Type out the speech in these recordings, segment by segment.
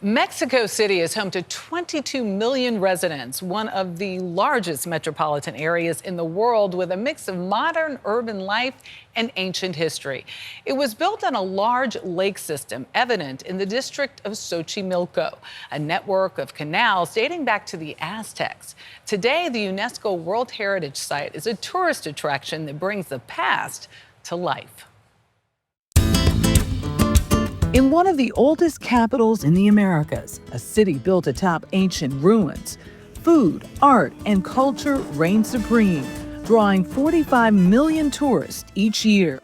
Mexico City is home to 22 million residents, one of the largest metropolitan areas in the world with a mix of modern urban life and ancient history. It was built on a large lake system evident in the district of Xochimilco, a network of canals dating back to the Aztecs. Today, the UNESCO World Heritage site is a tourist attraction that brings the past to life. In one of the oldest capitals in the Americas, a city built atop ancient ruins, food, art, and culture reign supreme, drawing 45 million tourists each year.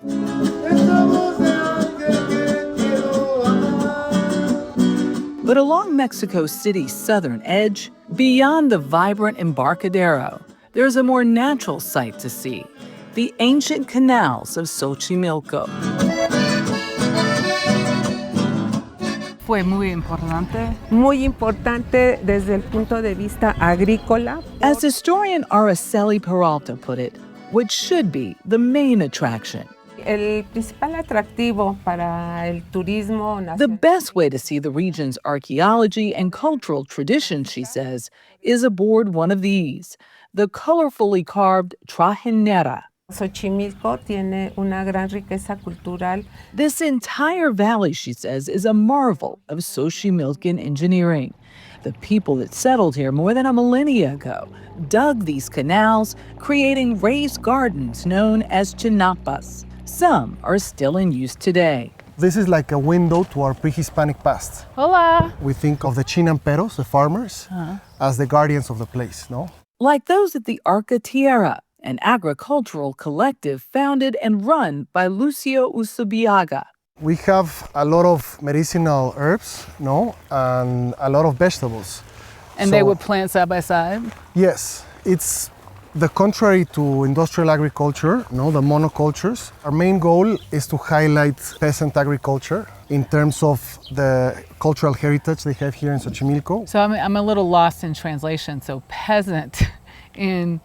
But along Mexico City's southern edge, beyond the vibrant Embarcadero, there's a more natural sight to see: the ancient canals of Xochimilco. Fue muy importante desde el punto de vista agrícola. As historian Araceli Peralta put it, what should be the main attraction. El principal atractivo para el turismo The best way to see the region's archaeology and cultural traditions, she says, is aboard one of these, the colorfully carved trajinera. Xochimilco tiene una gran riqueza cultural. This entire valley, she says, is a marvel of Xochimilcan engineering. The people that settled here more than a millennia ago dug these canals, creating raised gardens known as chinampas. Some are still in use today. This is like a window to our pre-Hispanic past. Hola! We think of the chinamperos, the farmers, as the guardians of the place, no? Like those at the Arca Tierra, an agricultural collective founded and run by Lucio Usubiaga. We have a lot of medicinal herbs, no, and a lot of vegetables. And they would plant side by side? Yes, it's the contrary to industrial agriculture, no, the monocultures. Our main goal is to highlight peasant agriculture in terms of the cultural heritage they have here in Xochimilco. So I'm a little lost in translation. So peasant in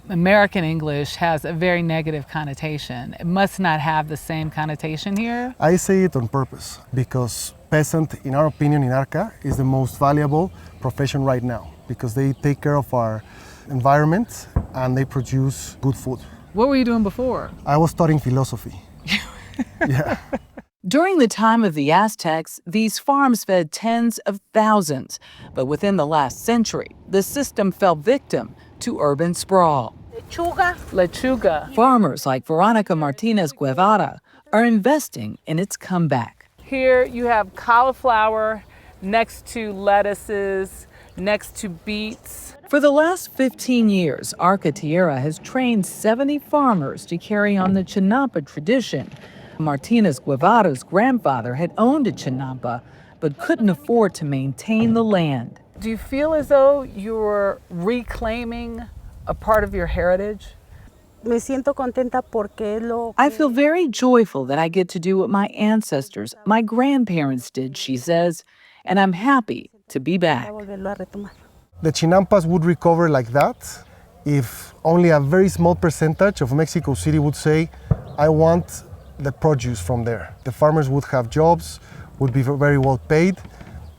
American English has a very negative connotation. It must not have the same connotation here. I say it on purpose because peasant, in our opinion, in Arca, is the most valuable profession right now because they take care of our environment and they produce good food. What were you doing before? I was studying philosophy. Yeah. During the time of the Aztecs, these farms fed tens of thousands. But within the last century, the system fell victim to urban sprawl. Lechuga. Farmers like Veronica Martinez Guevara are investing in its comeback. Here you have cauliflower next to lettuces, next to beets. For the last 15 years, Arca Tierra has trained 70 farmers to carry on the chinampa tradition. Martinez Guevara's grandfather had owned a chinampa, but couldn't afford to maintain the land. Do you feel as though you're reclaiming a part of your heritage? Me siento contenta porque es lo I feel very joyful that I get to do what my ancestors, my grandparents did, she says, and I'm happy to be back. volverlo a retomar. The chinampas would recover like that if only a very small percentage of Mexico City would say, I want the produce from there. The farmers would have jobs, would be very well paid,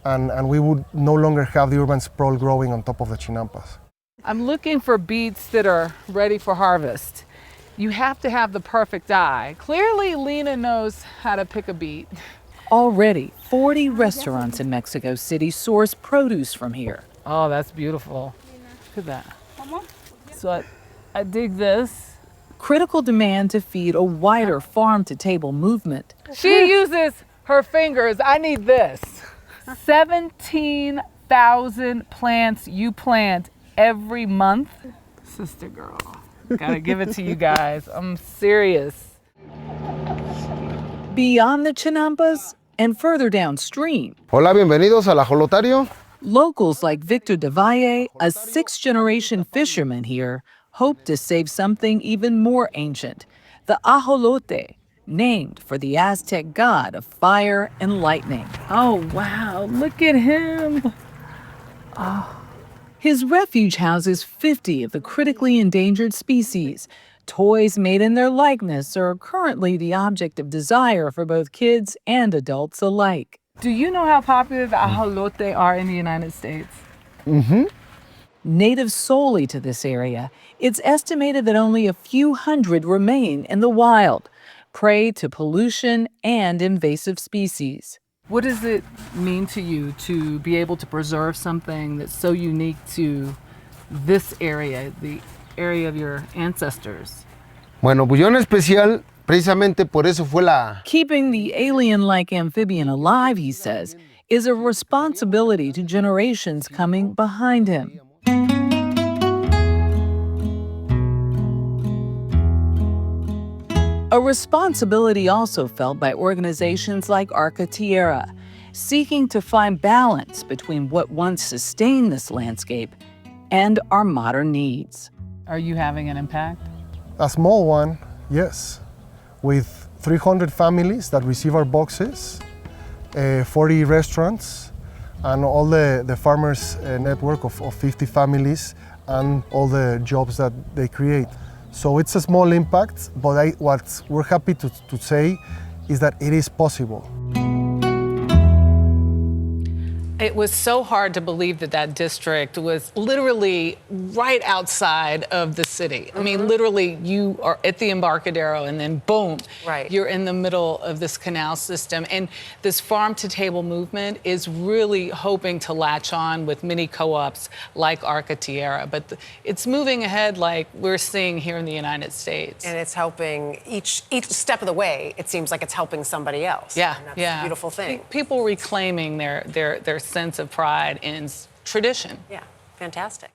and we would no longer have the urban sprawl growing on top of the chinampas. I'm looking for beets that are ready for harvest. You have to have the perfect eye. Clearly, Lena knows how to pick a beet. Already, 40 restaurants in Mexico City source produce from here. Oh, that's beautiful. Look at that. So I dig this. Critical demand to feed a wider farm-to-table movement. She uses her fingers. I need this. 17,000 plants you plant every month. Sister girl, gotta give it to you guys. I'm serious. Beyond the chinampas and further downstream. Hola, bienvenidos al ajolotario. Locals like Victor de Valle, a sixth-generation fisherman here, hope to save something even more ancient, the ajolote, named for the Aztec god of fire and lightning. Oh, wow, look at him. Oh. His refuge houses 50 of the critically endangered species. Toys made in their likeness are currently the object of desire for both kids and adults alike. Do you know how popular the ajolote are in the United States? Native solely to this area, it's estimated that only a few hundred remain in the wild, prey to pollution and invasive species. What does it mean to you to be able to preserve something that's so unique to this area, the area of your ancestors? Bueno, pues yo en especial, precisamente por eso fue Keeping the alien-like amphibian alive, he says, is a responsibility to generations coming behind him. A responsibility also felt by organizations like Arca Tierra, seeking to find balance between what once sustained this landscape and our modern needs. Are you having an impact? A small one, yes, with 300 families that receive our boxes, 40 restaurants, and all the farmers' network of 50 families, and all the jobs that they create. So it's a small impact, but what we're happy to say is that it is possible. It was so hard to believe that that district was literally right outside of the city. I mean, literally, you are at the Embarcadero and then boom, you're in the middle of this canal system. And this farm-to-table movement is really hoping to latch on with many co-ops like Arca Tierra. But it's moving ahead like we're seeing here in the United States. And it's helping each step of the way. It seems like it's helping somebody else. Yeah, and that's a beautiful thing. People reclaiming their sense of pride in tradition. Yeah, fantastic.